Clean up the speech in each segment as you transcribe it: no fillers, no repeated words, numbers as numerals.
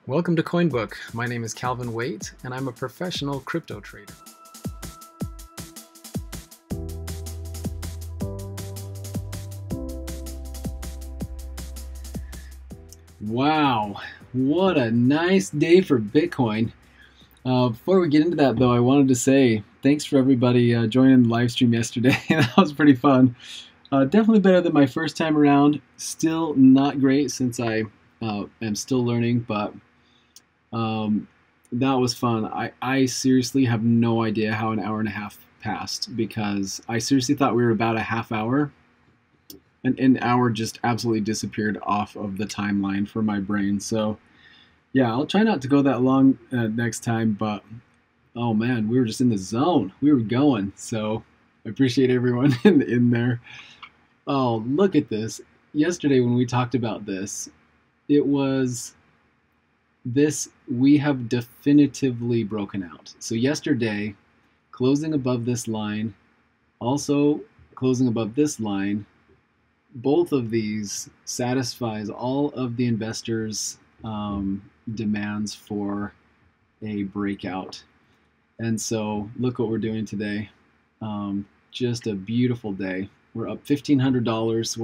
Welcome to CoinBook. My name is Calvin Waite, and I'm a professional crypto trader. Wow, what a nice day for Bitcoin. Before we get into that, though, I wanted to say thanks for everybody joining the live stream yesterday. That was pretty fun. Definitely better than my first time around. Still not great since I am still learning, but that was fun. I seriously have no idea how an hour and a half passed, because I seriously thought we were about a half hour. And an hour just absolutely disappeared off of the timeline for my brain. So yeah, I'll try not to go that long next time, but oh man, we were just in the zone. We were going. So I appreciate everyone in there. Oh, look at this. Yesterday when we talked about this, it was this, we have definitively broken out. So yesterday, closing above this line, also closing above this line, both of these satisfies all of the investors' demands for a breakout. And so look what we're doing today. Just a beautiful day. We're up $1,500.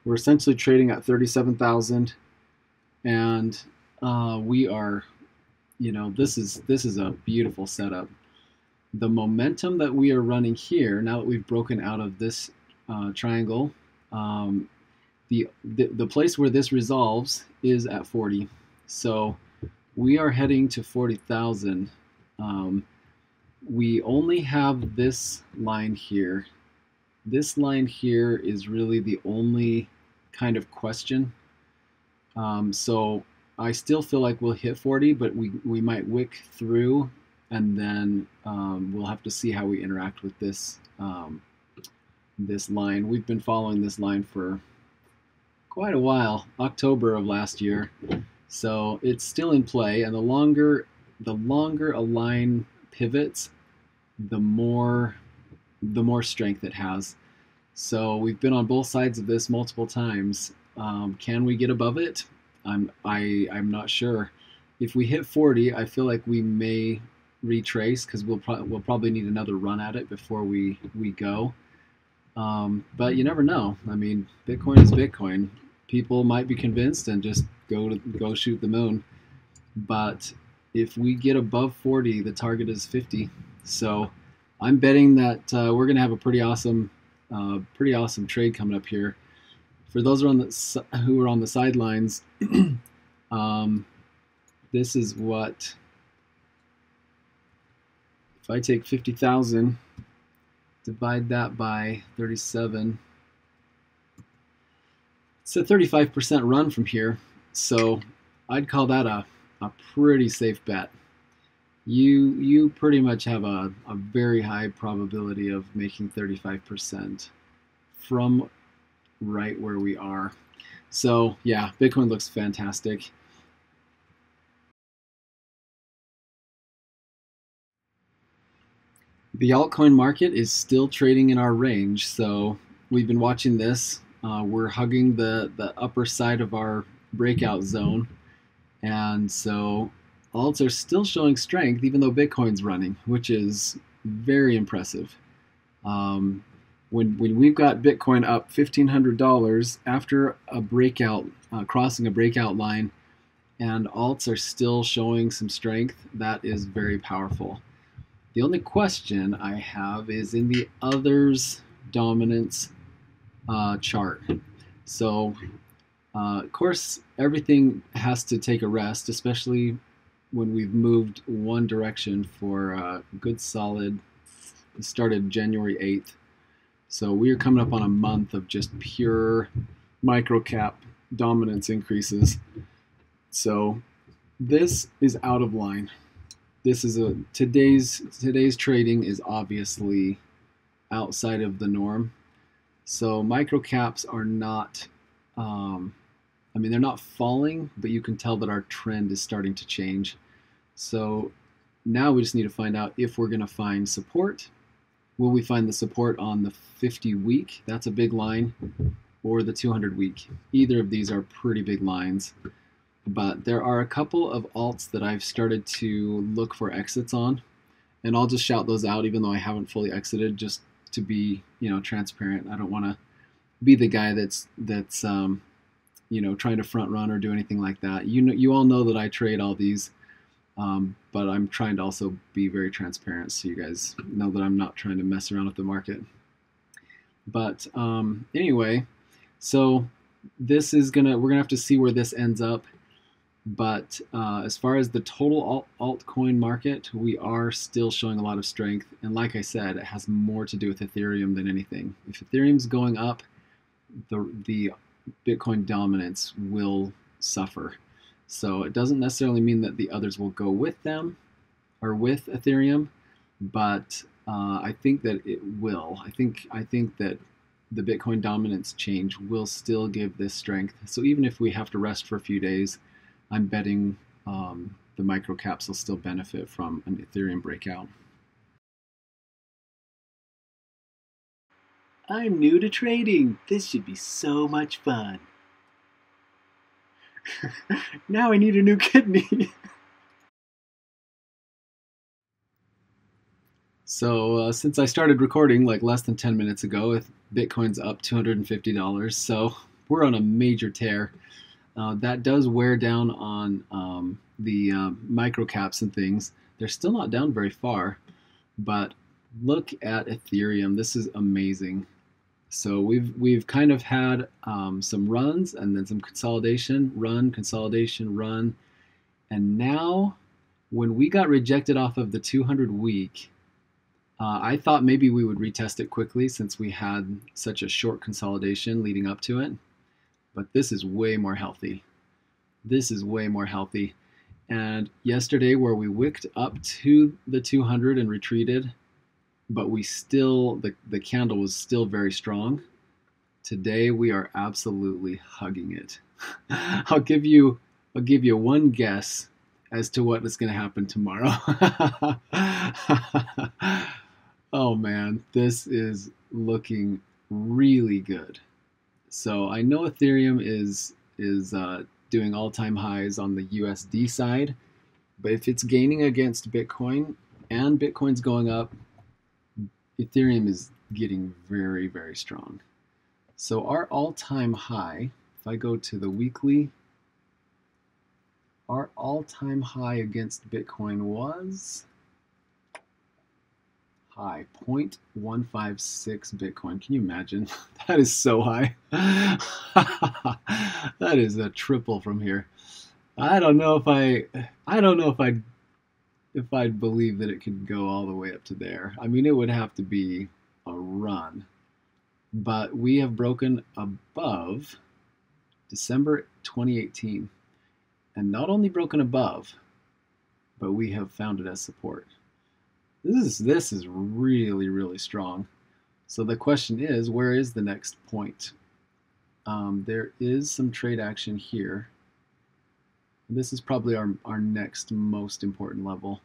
We're essentially trading at 37,000, and we are, this is a beautiful setup. The momentum that we are running here, now that we've broken out of this triangle, the place where this resolves is at 40. So we are heading to 40,000. We only have this line here. This line here is really the only kind of question. So I still feel like we'll hit 40, but we might wick through, and then we'll have to see how we interact with this this line. We've been following this line for quite a while, October of last year. So it's still in play, and the longer a line pivots, the more strength it has. So we've been on both sides of this multiple times. Can we get above it? I'm not sure. If we hit 40, I feel like we may retrace, because we'll probably need another run at it before we go. But you never know. I mean, Bitcoin is Bitcoin. People might be convinced and just go shoot the moon. But if we get above 40, the target is 50. So I'm betting that we're going to have a pretty awesome trade coming up here. For those who are on the sidelines, this is what, if I take 50,000, divide that by 37, it's a 35% run from here. So I'd call that a pretty safe bet. You pretty much have a very high probability of making 35% from right where we are. So yeah, Bitcoin looks fantastic. The altcoin market is still trading in our range, so we've been watching this. We're hugging the upper side of our breakout zone, and so alts are still showing strength even though Bitcoin's running, which is very impressive. When we've got Bitcoin up $1,500 after a breakout, crossing a breakout line, and alts are still showing some strength, that is very powerful. The only question I have is in the others dominance chart. So of course everything has to take a rest, especially when we've moved one direction for a good solid, it started January 8th. So we are coming up on a month of just pure microcap dominance increases. So this is out of line. This is today's trading is obviously outside of the norm. So microcaps are not, they're not falling, but you can tell that our trend is starting to change. So now we just need to find out if we're going to find support. Will we find the support on the 50-week? That's a big line. Or the 200-week. Either of these are pretty big lines. But there are a couple of alts that I've started to look for exits on, and I'll just shout those out even though I haven't fully exited, just to be, transparent. I don't want to be the guy that's trying to front run or do anything like that. You all know that I trade all these, but I'm trying to also be very transparent so you guys know that I'm not trying to mess around with the market. But anyway, so we're gonna have to see where this ends up. But as far as the total altcoin market, we are still showing a lot of strength. And like I said, it has more to do with Ethereum than anything. If Ethereum's going up, the Bitcoin dominance will suffer. So it doesn't necessarily mean that the others will go with them or with Ethereum, but I think that it will. I think that the Bitcoin dominance change will still give this strength. So even if we have to rest for a few days, I'm betting the microcaps will still benefit from an Ethereum breakout. I'm new to trading. This should be so much fun. Now I need a new kidney. So since I started recording like less than 10 minutes ago, Bitcoin's up $250. So we're on a major tear. That does wear down on the microcaps and things. They're still not down very far, but look at Ethereum. This is amazing. So we've kind of had some runs and then some consolidation, run, and now when we got rejected off of the 200 week, I thought maybe we would retest it quickly since we had such a short consolidation leading up to it. But this is way more healthy. This is way more healthy. And yesterday, where we wicked up to the 200 and retreated, but we still, the candle was still very strong. Today, we are absolutely hugging it. I'll give you one guess as to what is going to happen tomorrow. Oh man, this is looking really good. So I know Ethereum is doing all-time highs on the USD side, but if it's gaining against Bitcoin and Bitcoin's going up, Ethereum is getting very, very strong. So our all-time high, if I go to the weekly, our all-time high against Bitcoin was high, 0.156 Bitcoin. Can you imagine? That is so high. That is a triple from here. I don't know if I'd believe that it could go all the way up to there. I mean, it would have to be a run. But we have broken above December 2018. And not only broken above, but we have found it as support. This is really, really strong. So the question is, where is the next point? There is some trade action here. This is probably our next most important level,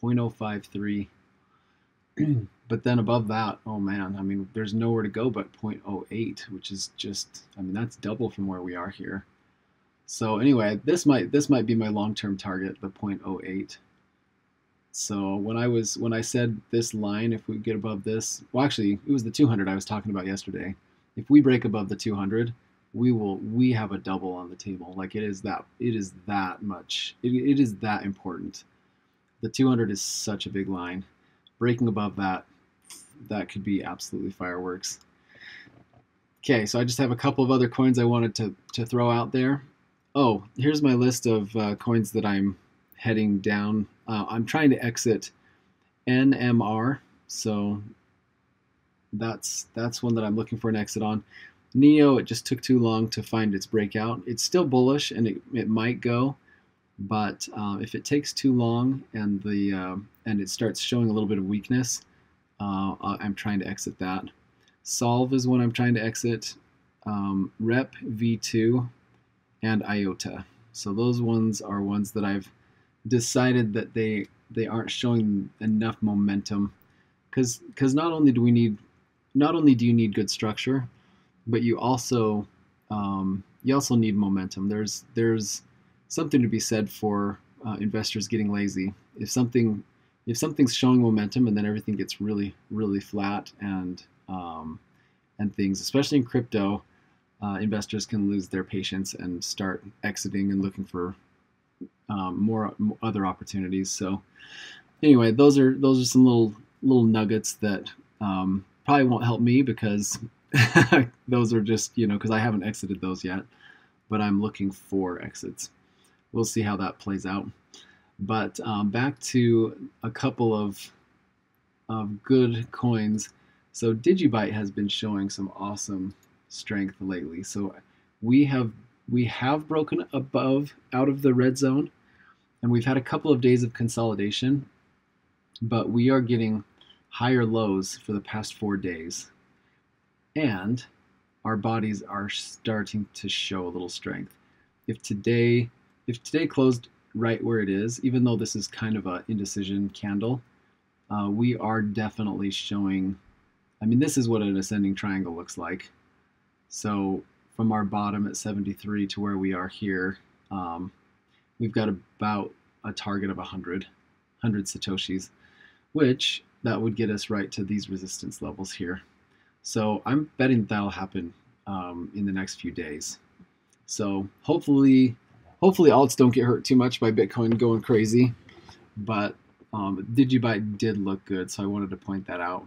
0.053. But then above that, oh man, I mean, there's nowhere to go but 0.08, which is just, I mean, that's double from where we are here. So anyway, this might be my long-term target, the 0.08. So when I said this line, if we get above this, well, actually, it was the 200 I was talking about yesterday. If we break above the 200, we have a double on the table. Like it is that much. It is that important. The 200 is such a big line. Breaking above that could be absolutely fireworks. Okay, so I just have a couple of other coins I wanted to throw out there. Oh, here's my list of coins that I'm heading down. I'm trying to exit NMR, so that's one that I'm looking for an exit on. NEO, it just took too long to find its breakout. It's still bullish, and it might go, but if it takes too long and and it starts showing a little bit of weakness, I'm trying to exit that. Solve is one I'm trying to exit. Rep V2 and IOTA. So those ones are ones that I've decided that they aren't showing enough momentum, because not only do you need good structure, but you also need momentum. There's something to be said for investors getting lazy. If something's showing momentum and then everything gets really flat and things, especially in crypto, investors can lose their patience and start exiting and looking for more other opportunities. So anyway, those are some little nuggets that probably won't help me because those are just, because I haven't exited those yet, but I'm looking for exits. We'll see how that plays out. But back to a couple of good coins. So Digibyte has been showing some awesome strength lately. So we have broken out of the red zone, and we've had a couple of days of consolidation, but we are getting higher lows for the past 4 days, and our bodies are starting to show a little strength. If today closed right where it is, even though this is kind of an indecision candle, we are definitely showing, I mean, this is what an ascending triangle looks like. So from our bottom at 73 to where we are here, we've got about a target of 100 Satoshis, which that would get us right to these resistance levels here. So I'm betting that'll happen in the next few days. So hopefully alts don't get hurt too much by Bitcoin going crazy, but Digibyte did look good, so I wanted to point that out.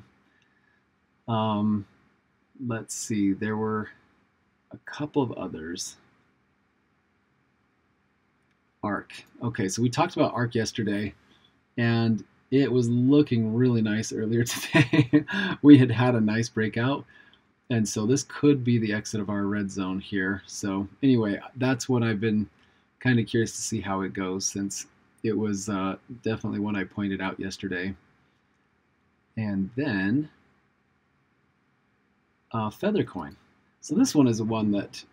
Let's see, there were a couple of others. ARK. Okay, so we talked about ARK yesterday, and it was looking really nice earlier today. We had a nice breakout, and so this could be the exit of our red zone here. So anyway, that's what I've been kind of curious to see how it goes, since it was definitely one I pointed out yesterday. And then Feathercoin. So this one is one that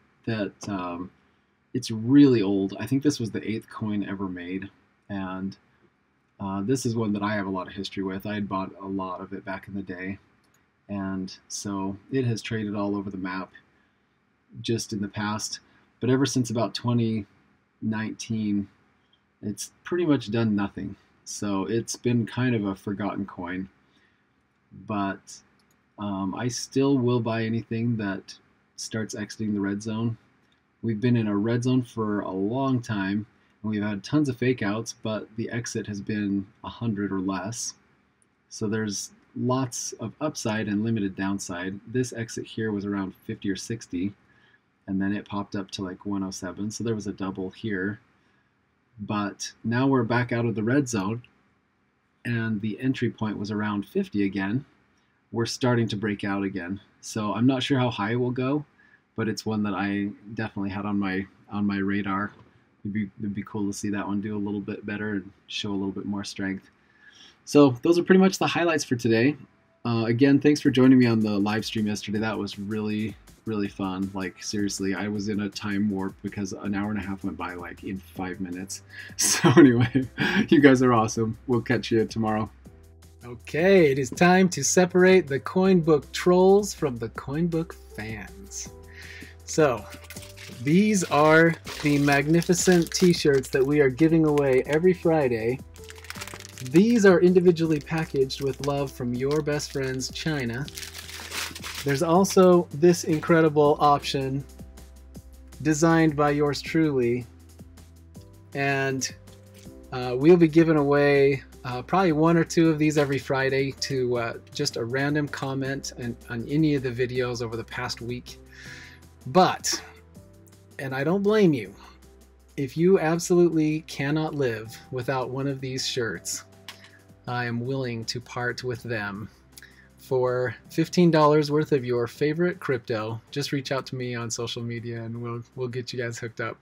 it's really old. I think this was the 8th coin ever made, and this is one that I have a lot of history with. I had bought a lot of it back in the day, and so it has traded all over the map just in the past. But ever since about 2019, it's pretty much done nothing. So it's been kind of a forgotten coin. But I still will buy anything that starts exiting the red zone. We've been in a red zone for a long time, and we've had tons of fake outs, but the exit has been 100 or less. So there's lots of upside and limited downside. This exit here was around 50 or 60, and then it popped up to like 107. So there was a double here. But now we're back out of the red zone, and the entry point was around 50 again. We're starting to break out again. So I'm not sure how high it will go, but it's one that I definitely had on my radar. It'd be cool to see that one do a little bit better and show a little bit more strength. So those are pretty much the highlights for today. Again, thanks for joining me on the live stream yesterday. That was really fun. Like, seriously, I was in a time warp because an hour and a half went by like in 5 minutes. So anyway, you guys are awesome. We'll catch you tomorrow. Okay, it is time to separate the CoinBook trolls from the CoinBook fans. So, these are the magnificent t-shirts that we are giving away every Friday. These are individually packaged with love from your best friends, China. There's also this incredible option designed by yours truly, and we'll be giving away probably 1 or 2 of these every Friday to just a random comment on any of the videos over the past week. But, and I don't blame you, if you absolutely cannot live without one of these shirts, I am willing to part with them for $15 worth of your favorite crypto. Just reach out to me on social media and we'll get you guys hooked up.